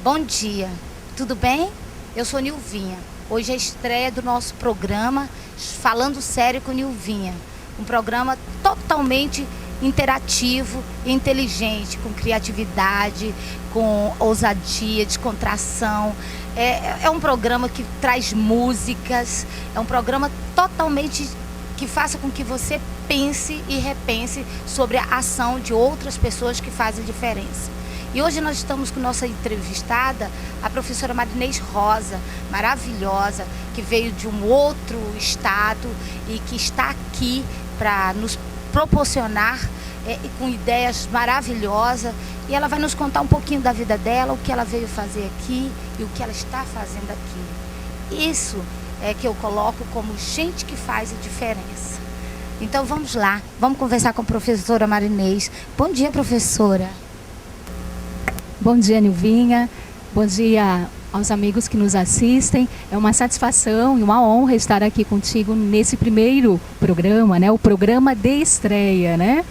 Bom dia, tudo bem? Eu sou Nilvinha. Hoje é a estreia do nosso programa Falando Sério com Nilvinha. Um programa totalmente interativo e inteligente, com criatividade, com ousadia, descontração. É um programa que traz músicas, é um programa totalmente que faça com que você pense e repense sobre a ação de outras pessoas que fazem diferença. E hoje nós estamos com nossa entrevistada, a professora Marinês Rosa, maravilhosa, que veio de um outro estado e que está aqui para nos proporcionar com ideias maravilhosas. E ela vai nos contar um pouquinho da vida dela, o que ela veio fazer aqui e o que ela está fazendo aqui. Isso é que eu coloco como gente que faz a diferença. Então vamos lá, vamos conversar com a professora Marinês. Bom dia, professora. Bom dia, Nilvinha. Bom dia aos amigos que nos assistem. É uma satisfação e uma honra estar aqui contigo nesse primeiro programa, né? O programa de estreia, né?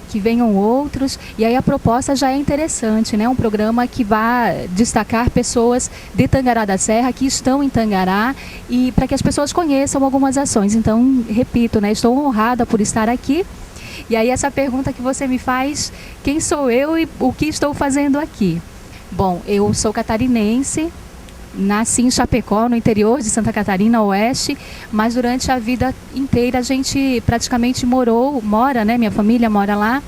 Que venham outros. E aí a proposta já é interessante, né? Um programa que vai destacar pessoas de Tangará da Serra que estão em Tangará e para que as pessoas conheçam algumas ações. Então, repito, né? Estou honrada por estar aqui. E aí essa pergunta que você me faz, quem sou eu e o que estou fazendo aqui? Bom, eu sou catarinense, nasci em Chapecó, no interior de Santa Catarina, oeste, mas durante a vida inteira a gente praticamente mora, né? Minha família mora lá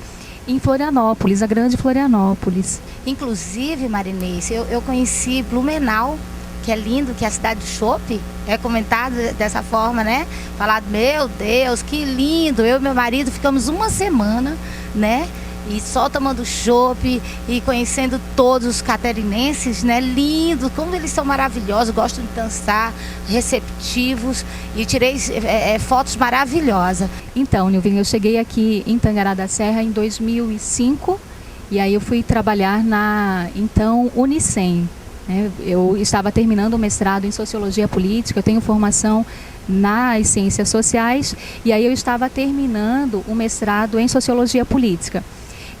em Florianópolis, a grande Florianópolis. Inclusive, Marinês, eu conheci Blumenau, que é lindo, que é a cidade do chopp, é comentado dessa forma, né? Falado, meu Deus, que lindo! Eu e meu marido ficamos uma semana, né? E só tomando chopp e conhecendo todos os catarinenses, né? Lindo, como eles são maravilhosos, gostam de dançar, receptivos, e tirei fotos maravilhosas. Então, Nilvinha, eu cheguei aqui em Tangará da Serra em 2005 e aí eu fui trabalhar na, então, Unicem. Eu estava terminando o mestrado em Sociologia Política, eu tenho formação nas Ciências Sociais, e aí eu estava terminando o mestrado em Sociologia Política.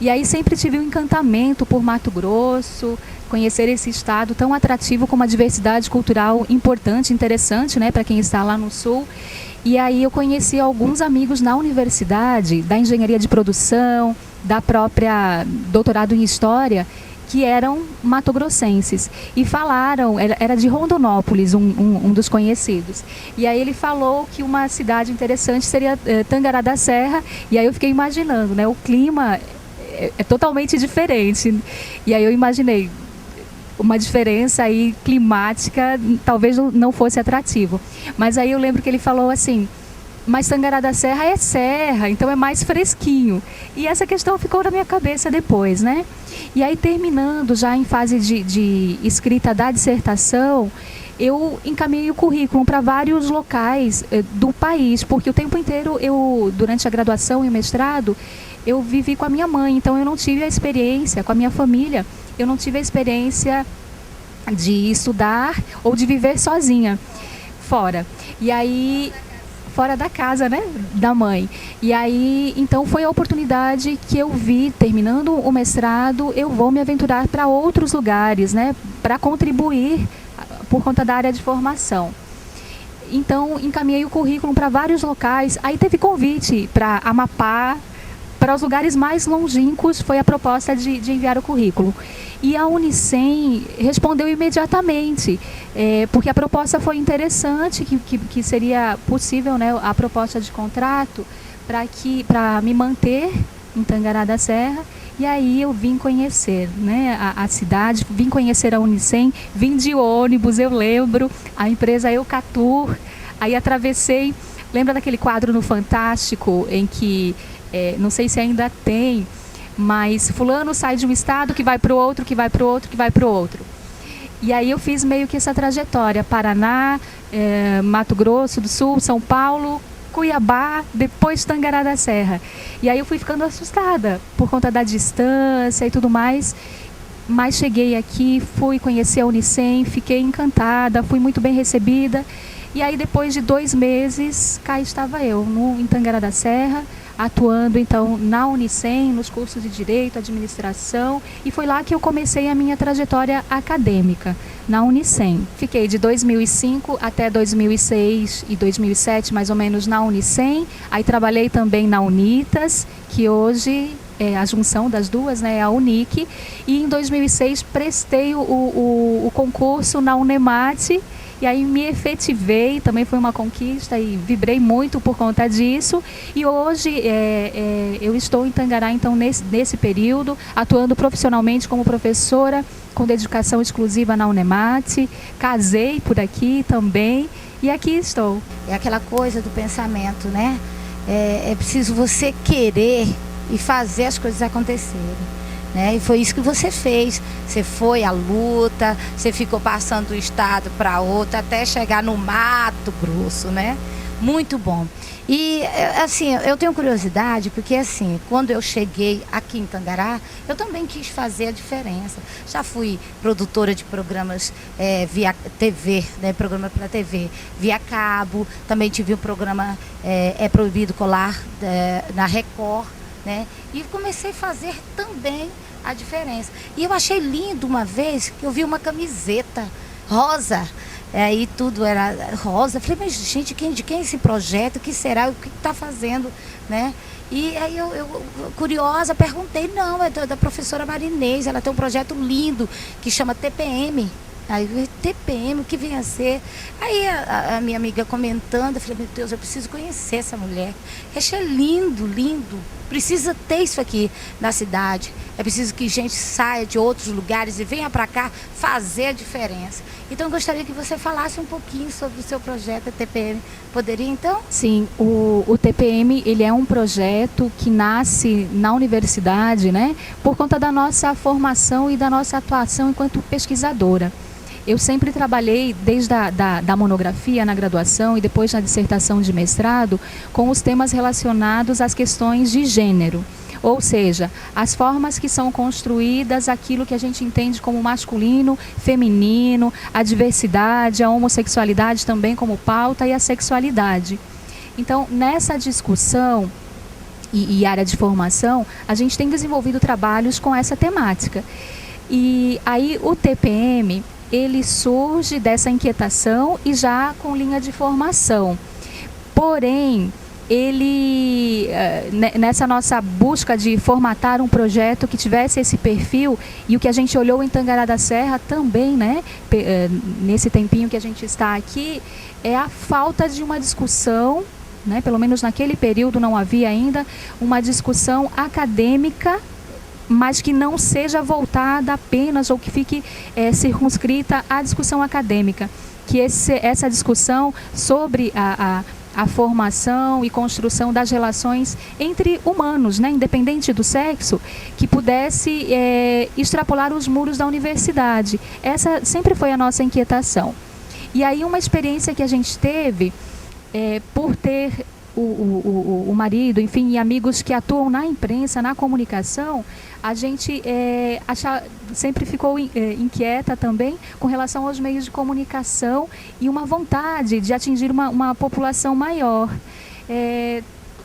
E aí sempre tive um encantamento por Mato Grosso, conhecer esse estado tão atrativo com uma diversidade cultural importante, interessante, né, para quem está lá no sul. E aí eu conheci alguns amigos na universidade, da engenharia de produção, da própria doutorado em História, que eram matogrossenses e falaram, era de Rondonópolis, um dos conhecidos. E aí ele falou que uma cidade interessante seria Tangará da Serra, e aí eu fiquei imaginando, né, o clima é totalmente diferente. E aí eu imaginei uma diferença aí climática, talvez não fosse atrativo. Mas aí eu lembro que ele falou assim, mas Tangará da Serra é serra, então é mais fresquinho. E essa questão ficou na minha cabeça depois, né? E aí, terminando já em fase de escrita da dissertação, eu encaminhei o currículo para vários locais do país, porque o tempo inteiro, durante a graduação e o mestrado, eu vivi com a minha mãe, então eu não tive a experiência, com a minha família, eu não tive a experiência de estudar ou de viver sozinha, fora. E aí, fora da casa, né, da mãe. E aí, então foi a oportunidade que eu vi, terminando o mestrado, eu vou me aventurar para outros lugares, né, para contribuir por conta da área de formação. Então, encaminhei o currículo para vários locais, aí teve convite para Amapá, para os lugares mais longínquos, foi a proposta de enviar o currículo. E a Unicem respondeu imediatamente, porque a proposta foi interessante, que seria possível, né, a proposta de contrato para me manter em Tangará da Serra. E aí eu vim conhecer, né, a cidade, vim conhecer a Unicem, vim de ônibus, eu lembro, a empresa Eucatur, aí atravessei, lembra daquele quadro no Fantástico em que, não sei se ainda tem, mas fulano sai de um estado que vai para o outro, que vai para o outro, que vai para o outro. E aí eu fiz meio que essa trajetória, Paraná, Mato Grosso do Sul, São Paulo, Cuiabá, depois Tangará da Serra. E aí eu fui ficando assustada por conta da distância e tudo mais, mas cheguei aqui, fui conhecer a Unicem, fiquei encantada, fui muito bem recebida. E aí depois de 2 meses, cá estava eu, no Tangará da Serra, atuando então na Unicem, nos cursos de Direito, Administração, e foi lá que eu comecei a minha trajetória acadêmica, na Unicem. Fiquei de 2005 até 2006 e 2007, mais ou menos, na Unicem, aí trabalhei também na Unitas, que hoje é a junção das duas, né, é a Unic, e em 2006 prestei o concurso na Unemate, e aí me efetivei, também foi uma conquista e vibrei muito por conta disso. E hoje eu estou em Tangará, então, nesse período, atuando profissionalmente como professora, com dedicação exclusiva na Unemate. Casei por aqui também e aqui estou. É aquela coisa do pensamento, né? É preciso você querer e fazer as coisas acontecerem. Né? E foi isso que você fez. Você foi à luta, você ficou passando de um estado para outro até chegar no Mato Grosso, né? Muito bom. E assim, eu tenho curiosidade porque assim, quando eu cheguei aqui em Tangará, eu também quis fazer a diferença. Já fui produtora de programas via TV, né? Programa para TV, via cabo. Também tive um programa É Proibido Colar na Record, né? E comecei a fazer também a diferença. E eu achei lindo uma vez que eu vi uma camiseta rosa, aí tudo era rosa. Falei, mas gente, de quem é esse projeto? O que será? O que está fazendo? Né? E aí eu, curiosa, perguntei, não, é da professora Marinês, ela tem um projeto lindo que chama TPM. Aí eu, TPM, o que vem a ser? Aí a minha amiga comentando, eu falei, meu Deus, eu preciso conhecer essa mulher. Eu achei lindo, lindo. Precisa ter isso aqui na cidade. É preciso que gente saia de outros lugares e venha para cá fazer a diferença. Então eu gostaria que você falasse um pouquinho sobre o seu projeto TPM. Poderia então? Sim, o TPM ele é um projeto que nasce na universidade, né, por conta da nossa formação e da nossa atuação enquanto pesquisadora. Eu sempre trabalhei, desde da monografia na graduação e depois na dissertação de mestrado, com os temas relacionados às questões de gênero. Ou seja, as formas que são construídas, aquilo que a gente entende como masculino, feminino, a diversidade, a homossexualidade também como pauta e a sexualidade. Então, nessa discussão e área de formação, a gente tem desenvolvido trabalhos com essa temática. E aí o TPM, ele surge dessa inquietação e já com linha de formação. Porém, ele, nessa nossa busca de formatar um projeto que tivesse esse perfil, e o que a gente olhou em Tangará da Serra também, né, nesse tempinho que a gente está aqui, é a falta de uma discussão, né, pelo menos naquele período não havia ainda, uma discussão acadêmica, mas que não seja voltada apenas ou que fique circunscrita à discussão acadêmica, que essa discussão sobre a formação e construção das relações entre humanos, né, independente do sexo, que pudesse extrapolar os muros da universidade. Essa sempre foi a nossa inquietação. E aí uma experiência que a gente teve, por ter o marido, enfim, e amigos que atuam na imprensa, na comunicação, a gente sempre ficou inquieta também com relação aos meios de comunicação e uma vontade de atingir uma população maior.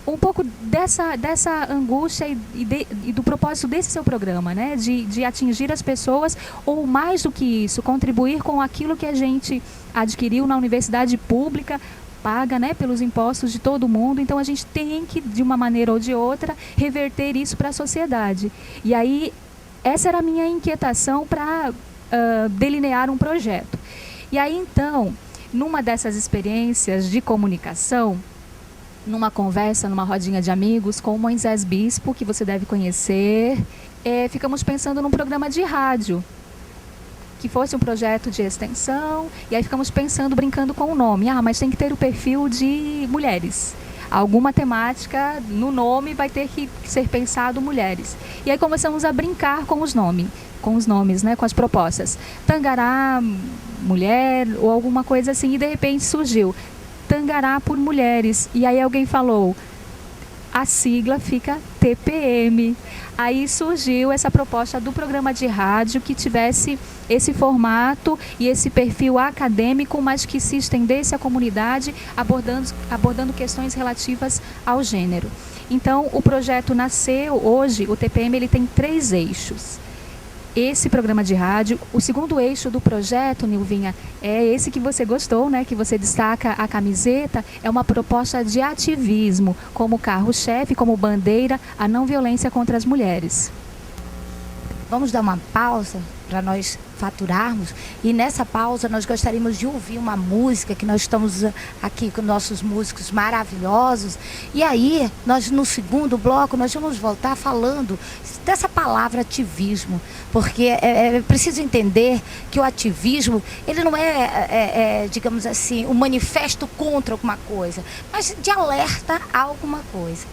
Um pouco dessa angústia e do propósito desse seu programa, né? De atingir as pessoas, ou mais do que isso, contribuir com aquilo que a gente adquiriu na universidade pública, paga, né, pelos impostos de todo mundo. Então a gente tem que, de uma maneira ou de outra, reverter isso para a sociedade. E aí, essa era a minha inquietação para delinear um projeto. E aí, então, numa dessas experiências de comunicação, numa conversa, numa rodinha de amigos com o Moisés Bispo, que você deve conhecer, ficamos pensando num programa de rádio, que fosse um projeto de extensão, e aí ficamos pensando, brincando com o nome. Mas tem que ter o perfil de mulheres. Alguma temática no nome vai ter que ser pensado mulheres. E aí começamos a brincar com os nomes, né, com as propostas. Tangará, mulher, ou alguma coisa assim, e de repente surgiu Tangará por Mulheres. E aí alguém falou, a sigla fica TPM. Aí surgiu essa proposta do programa de rádio que tivesse esse formato e esse perfil acadêmico, mas que se estendesse à comunidade, abordando questões relativas ao gênero. Então, o projeto nasceu hoje, o TPM ele tem 3 eixos. Esse programa de rádio, o segundo eixo do projeto, Nilvinha, é esse que você gostou, né? Que você destaca a camiseta, é uma proposta de ativismo, como carro-chefe, como bandeira, a não violência contra as mulheres. Vamos dar uma pausa para nós faturarmos, e nessa pausa nós gostaríamos de ouvir uma música que nós estamos aqui com nossos músicos maravilhosos, e aí nós no segundo bloco nós vamos voltar falando dessa palavra ativismo, porque é preciso entender que o ativismo ele não digamos assim, um manifesto contra alguma coisa, mas de alerta a alguma coisa.